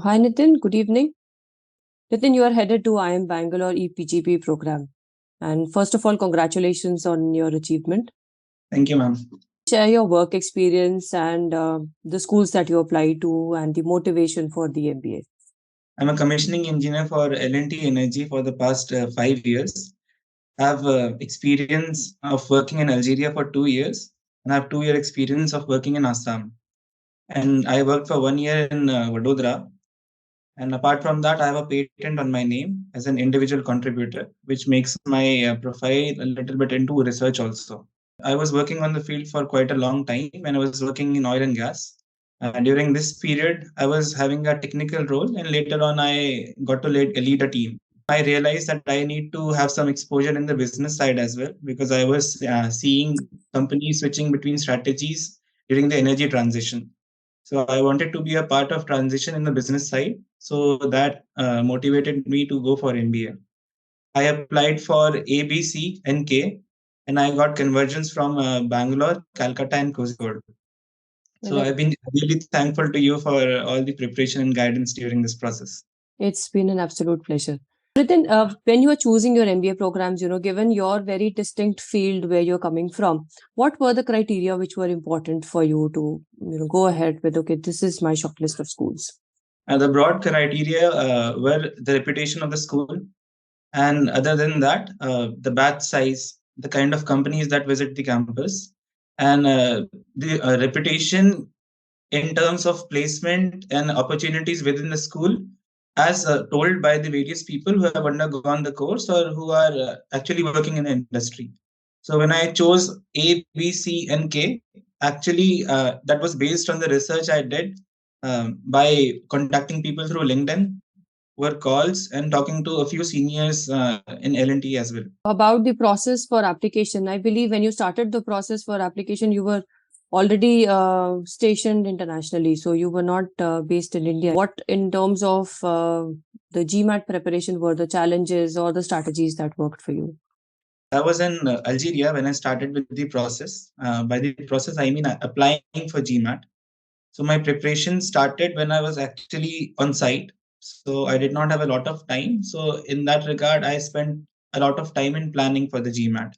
Hi Nitin, good evening. Nitin, you are headed to IIM Bangalore EPGP program. And first of all, congratulations on your achievement. Thank you, ma'am. Share your work experience and the schools that you apply to and the motivation for the MBA. I'm a commissioning engineer for L&T Energy for the past 5 years. I have experience of working in Algeria for 2 years, and I have 2-year experience of working in Assam. And I worked for 1 year in Vadodara. And apart from that, I have a patent on my name as an individual contributor, which makes my profile a little bit into research also. I was working on the field for quite a long time when I was working in oil and gas. During this period, I was having a technical role, and later on, I got to lead a team. I realized that I need to have some exposure in the business side as well, because I was seeing companies switching between strategies during the energy transition. So I wanted to be a part of transition in the business side. So that motivated me to go for MBA. I applied for A, B, C, and K, and I got conversions from Bangalore, Calcutta, and Kozhikode. So I've been really thankful to you for all the preparation and guidance during this process. It's been an absolute pleasure. Nitin, when you are choosing your MBA programs, given your very distinct field where you're coming from, what were the criteria which were important for you to, go ahead with, okay, this is my shortlist of schools? The broad criteria were the reputation of the school, and other than that, the batch size, the kind of companies that visit the campus, and the reputation in terms of placement and opportunities within the school, as told by the various people who have undergone the course or who are actually working in the industry. So when I chose A, B, C, and K, actually that was based on the research I did by contacting people through LinkedIn, were calls, and talking to a few seniors in L&T as well. About the process for application, I believe when you started the process for application, you were already stationed internationally, so you were not based in India. What, in terms of the GMAT preparation, were the challenges or the strategies that worked for you? I was in Algeria when I started with the process. By the process, I mean applying for GMAT. So my preparation started when I was actually on site. So I did not have a lot of time. So in that regard, I spent a lot of time in planning for the GMAT.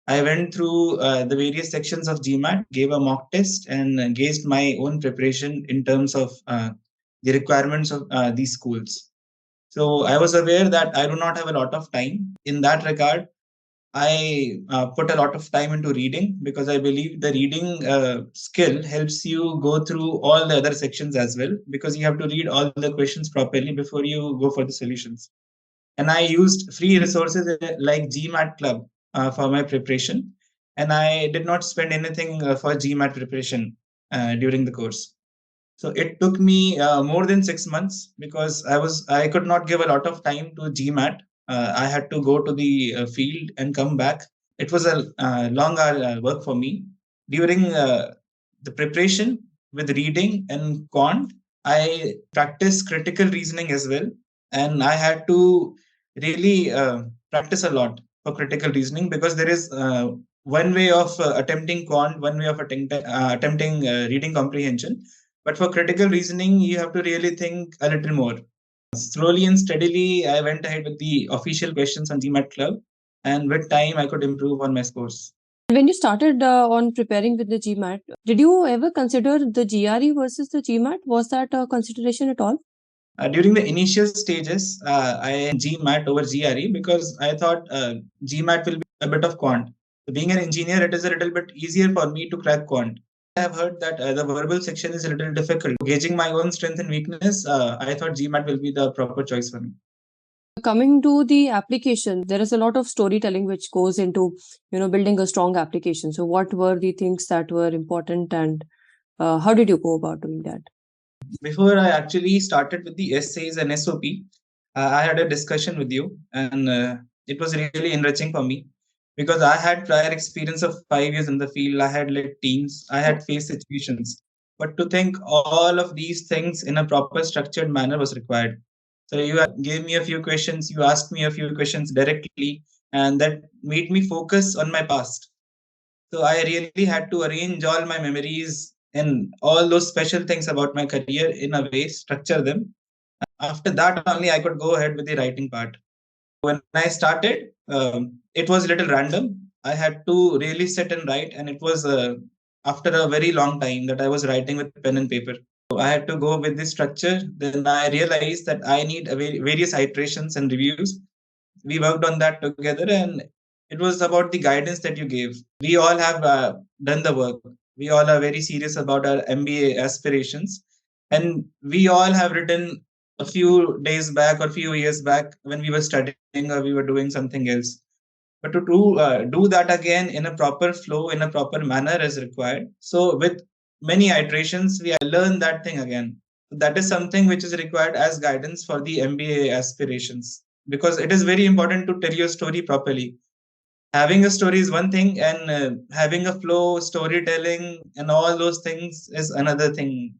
I went through the various sections of GMAT, gave a mock test, and gauged my own preparation in terms of the requirements of these schools. So I was aware that I do not have a lot of time. In that regard, I put a lot of time into reading, because I believe the reading skill helps you go through all the other sections as well, because you have to read all the questions properly before you go for the solutions. And I used free resources like GMAT Club for my preparation, and I did not spend anything for GMAT preparation during the course. So it took me more than 6 months, because I could not give a lot of time to GMAT. I had to go to the field and come back. It was a long work for me. During the preparation with reading and quant, I practiced critical reasoning as well, and I had to really practice a lot for critical reasoning, because there is one way of attempting quant, one way of attempting reading comprehension. But for critical reasoning, you have to really think a little more. Slowly and steadily, I went ahead with the official questions on GMAT Club, and with time, I could improve on my scores. When you started on preparing with the GMAT, did you ever consider the GRE versus the GMAT? Was that a consideration at all? During the initial stages, I GMAT over GRE, because I thought GMAT will be a bit of quant. Being an engineer, it is a little bit easier for me to crack quant. I have heard that the verbal section is a little difficult. Gauging my own strength and weakness, I thought GMAT will be the proper choice for me. Coming to the application, there is a lot of storytelling which goes into, building a strong application. So what were the things that were important, and how did you go about doing that? Before I actually started with the essays and SOP, I had a discussion with you, and it was really enriching for me, because I had prior experience of 5 years in the field. I had led teams, I had faced situations, but to think all of these things in a proper structured manner was required. So you gave me a few questions, you asked me a few questions directly, and that made me focus on my past. So I really had to arrange all my memories and all those special things about my career in a way, structure them, after that only I could go ahead with the writing part. When I started, it was a little random. I had to really sit and write, and it was after a very long time that I was writing with pen and paper. So I had to go with this structure. Then I realized that I need various iterations and reviews. We worked on that together, and it was about the guidance that you gave. We all have done the work. We all are very serious about our MBA aspirations, and we all have written a few days back or few years back when we were studying or we were doing something else. But to do that again in a proper flow, in a proper manner is required. So with many iterations, we learn that thing again. That is something which is required as guidance for the MBA aspirations, because it is very important to tell your story properly. Having a story is one thing, and having a flow, storytelling, and all those things is another thing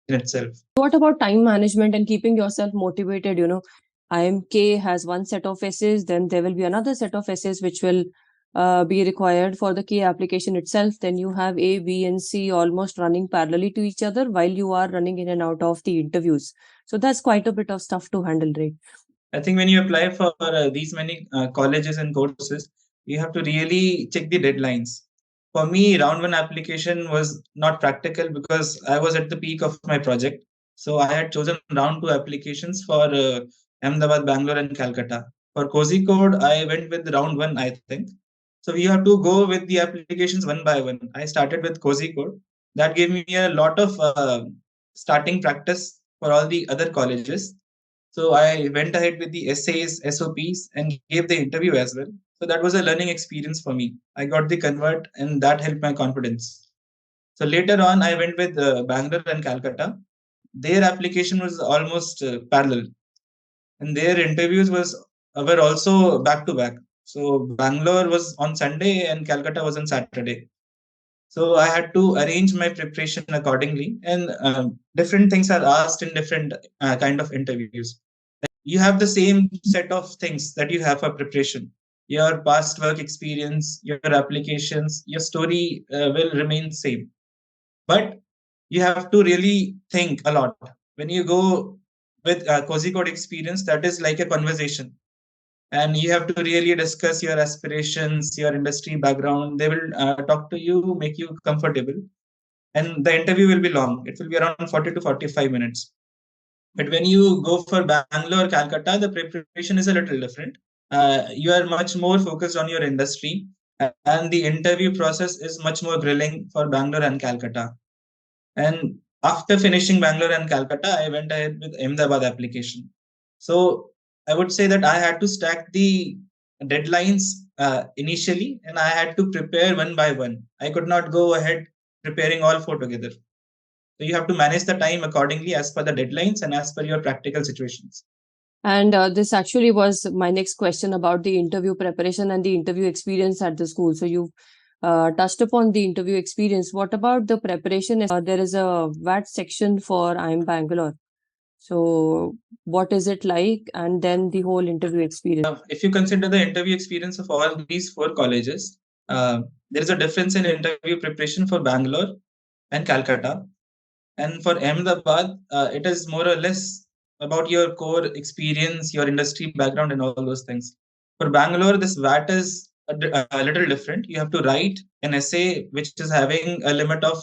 in itself. What about time management and keeping yourself motivated? IIMK has one set of essays, then there will be another set of essays which will be required for the K application itself. Then you have A, B, and C almost running parallelly to each other while you are running in and out of the interviews. So that's quite a bit of stuff to handle, right? I think when you apply for these many colleges and courses, you have to really check the deadlines. For me, round one application was not practical because I was at the peak of my project. So I had chosen round two applications for Ahmedabad, Bangalore, and Calcutta. For Kozhikode, I went with round one, I think. So we have to go with the applications one by one. I started with Kozhikode. That gave me a lot of starting practice for all the other colleges. So I went ahead with the essays, SOPs, and gave the interview as well. So that was a learning experience for me. I got the convert, and that helped my confidence. So later on, I went with Bangalore and Calcutta. Their application was almost parallel, and their interviews were also back to back. So Bangalore was on Sunday, and Calcutta was on Saturday. So I had to arrange my preparation accordingly, and different things are asked in different kind of interviews. You have the same set of things that you have for preparation. Your past work experience, your applications, your story will remain same. But you have to really think a lot. When you go with Kozhikode experience, that is like a conversation. And you have to really discuss your aspirations, your industry background. They will talk to you, make you comfortable. And the interview will be long. It will be around 40 to 45 minutes. But when you go for Bangalore, Calcutta, the preparation is a little different. You are much more focused on your industry, and the interview process is much more grilling for Bangalore and Calcutta. And after finishing Bangalore and Calcutta, I went ahead with Ahmedabad application. So I would say that I had to stack the deadlines initially, and I had to prepare one by one. I could not go ahead preparing all four together. So you have to manage the time accordingly as per the deadlines and as per your practical situations. And this actually was my next question about the interview preparation and the interview experience at the school. So you touched upon the interview experience. What about the preparation? There is a VAT section for IIM Bangalore. So what is it like? And then the whole interview experience. If you consider the interview experience of all these four colleges, there is a difference in interview preparation for Bangalore and Calcutta. And for Ahmedabad, it is more or less about your core experience, your industry background, and all those things. For Bangalore, this VAT is a little different. You have to write an essay which is having a limit of,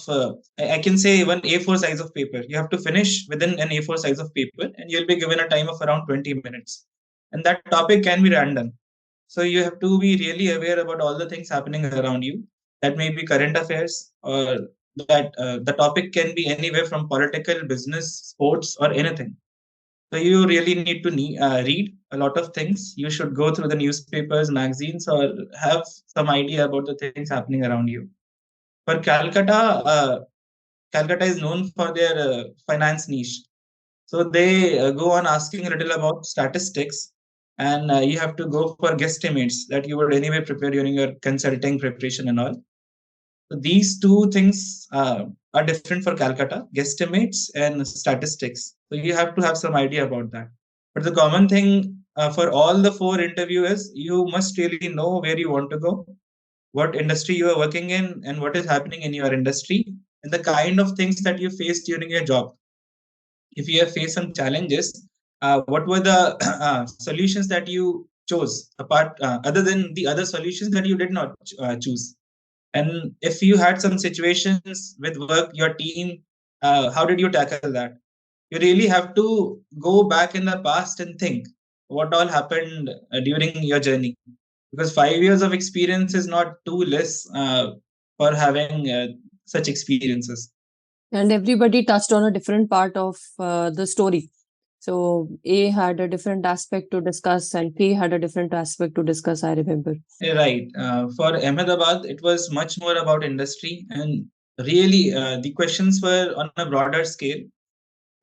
I can say, one A4 size of paper. You have to finish within an A4 size of paper, and you'll be given a time of around 20 minutes. And that topic can be random. So you have to be really aware about all the things happening around you. That may be current affairs, or that the topic can be anywhere from political, business, sports, or anything. So you really need to read a lot of things. You should go through the newspapers, magazines, or have some idea about the things happening around you. For Calcutta, Calcutta is known for their finance niche. So they go on asking a little about statistics, and you have to go for guesstimates that you would anyway prepare during your consulting preparation and all. So these two things are different for Calcutta, guesstimates and statistics. So you have to have some idea about that. But the common thing for all the four interviewers, you must really know where you want to go, what industry you are working in, and what is happening in your industry, and the kind of things that you face during your job. If you have faced some challenges, what were the solutions that you chose apart other than the other solutions that you did not choose? And if you had some situations with work, your team, how did you tackle that? You really have to go back in the past and think what all happened during your journey, because 5 years of experience is not too less for having such experiences. And everybody touched on a different part of the story. So A had a different aspect to discuss, and K had a different aspect to discuss, I remember. Right. For Ahmedabad, it was much more about industry, and really the questions were on a broader scale.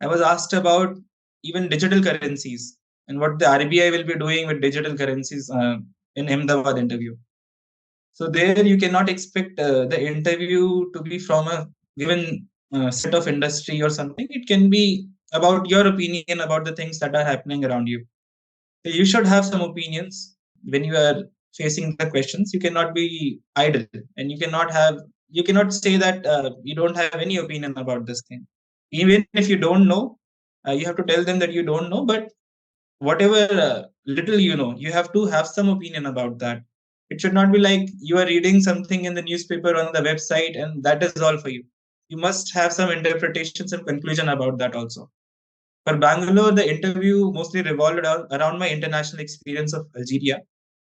I was asked about even digital currencies and what the RBI will be doing with digital currencies in Ahmedabad interview. So there you cannot expect the interview to be from a given set of industry or something. It can be about your opinion about the things that are happening around you. So you should have some opinions when you are facing the questions. You cannot be idle, and you cannot say that you don't have any opinion about this thing. Even if you don't know, you have to tell them that you don't know. But whatever little you know, you have to have some opinion about that. It should not be like you are reading something in the newspaper on the website and that is all for you. You must have some interpretations and conclusion about that also. For Bangalore, the interview mostly revolved around my international experience of Algeria.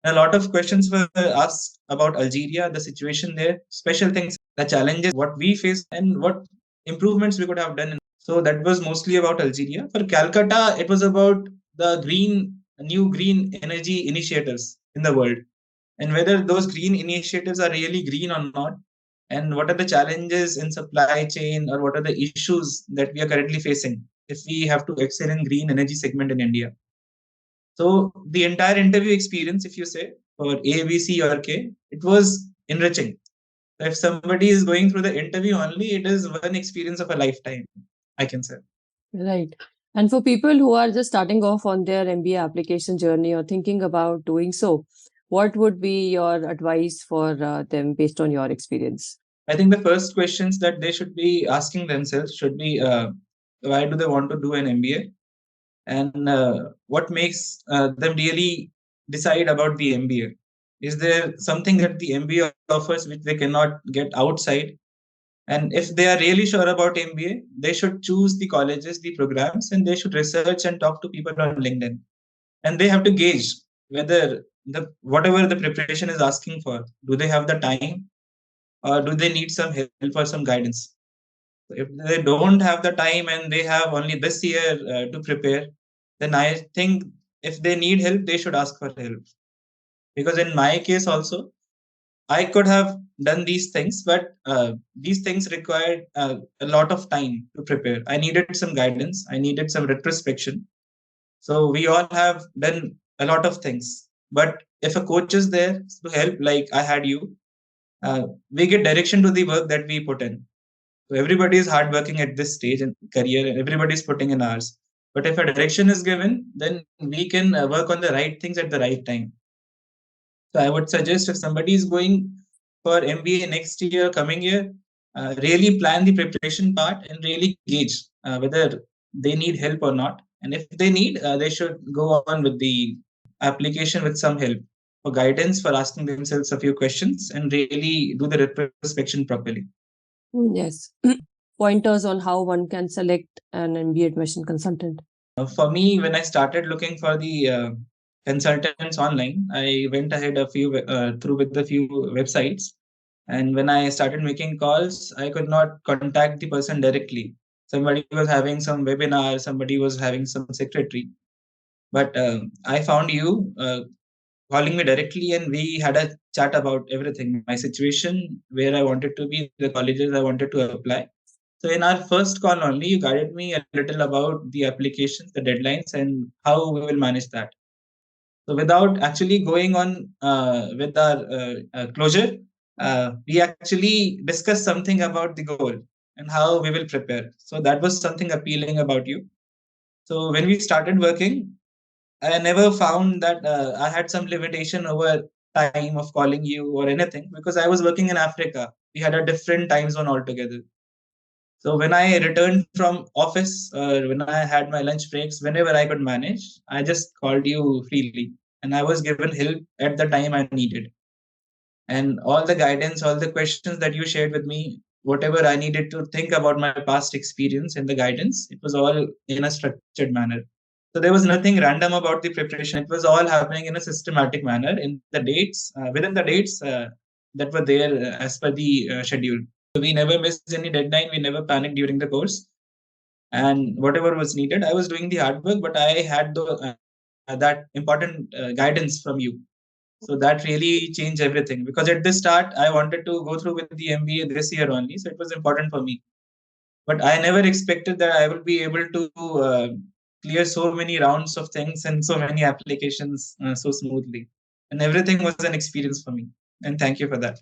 And a lot of questions were asked about Algeria, the situation there, special things, the challenges, what we faced, and what improvements we could have done. So that was mostly about Algeria. For Calcutta, it was about the new green energy initiatives in the world, and whether those green initiatives are really green or not, and what are the challenges in supply chain, or what are the issues that we are currently facing if we have to excel in green energy segment in India. So the entire interview experience, if you say for A, B, C, or K, it was enriching. If somebody is going through the interview only, it is one experience of a lifetime, I can say. Right. And for people who are just starting off on their MBA application journey or thinking about doing so, what would be your advice for them based on your experience? I think the first questions that they should be asking themselves should be why do they want to do an MBA? And what makes them really decide about the MBA? Is there something that the MBA offers which they cannot get outside? And if they are really sure about MBA, they should choose the colleges, the programs, and they should research and talk to people on LinkedIn. And they have to gauge whether the whatever the preparation is asking for, do they have the time, or do they need some help or some guidance? So if they don't have the time and they have only this year to prepare, then I think if they need help, they should ask for help. Because in my case also, I could have done these things, but these things required a lot of time to prepare. I needed some guidance, I needed some retrospection. So we all have done a lot of things. But if a coach is there to help, like I had you, we get direction to the work that we put in. So everybody is hardworking at this stage in career, and everybody is putting in hours. But if a direction is given, then we can work on the right things at the right time. So I would suggest if somebody is going for MBA next year, coming year, really plan the preparation part and really gauge whether they need help or not. And if they need, they should go on with the application with some help for guidance, for asking themselves a few questions and really do the retrospection properly. Yes. Pointers on how one can select an MBA admission consultant. For me, when I started looking for the consultants online, I went ahead a few through with a few websites, and when I started making calls, I could not contact the person directly. Somebody was having some webinar, somebody was having some secretary, but I found you calling me directly, and we had a chat about everything, my situation, where I wanted to be, the colleges I wanted to apply. So in our first call only, you guided me a little about the applications, the deadlines, and how we will manage that. So without actually going on with our closure, we actually discussed something about the goal and how we will prepare. So that was something appealing about you. So when we started working, I never found that I had some limitation over time of calling you or anything, because I was working in Africa. We had a different time zone altogether. So when I returned from office, or when I had my lunch breaks, whenever I could manage, I just called you freely, and I was given help at the time I needed. And all the guidance, all the questions that you shared with me, whatever I needed to think about my past experience and the guidance, it was all in a structured manner. So there was nothing random about the preparation. It was all happening in a systematic manner in the dates, within the dates that were there as per the schedule. So we never missed any deadline. We never panicked during the course. And whatever was needed, I was doing the hard work, but I had that important guidance from you. So that really changed everything, because at the start I wanted to go through with the MBA this year only. So it was important for me. But I never expected that I will be able to clear so many rounds of things and so many applications so smoothly. And everything was an experience for me. And thank you for that.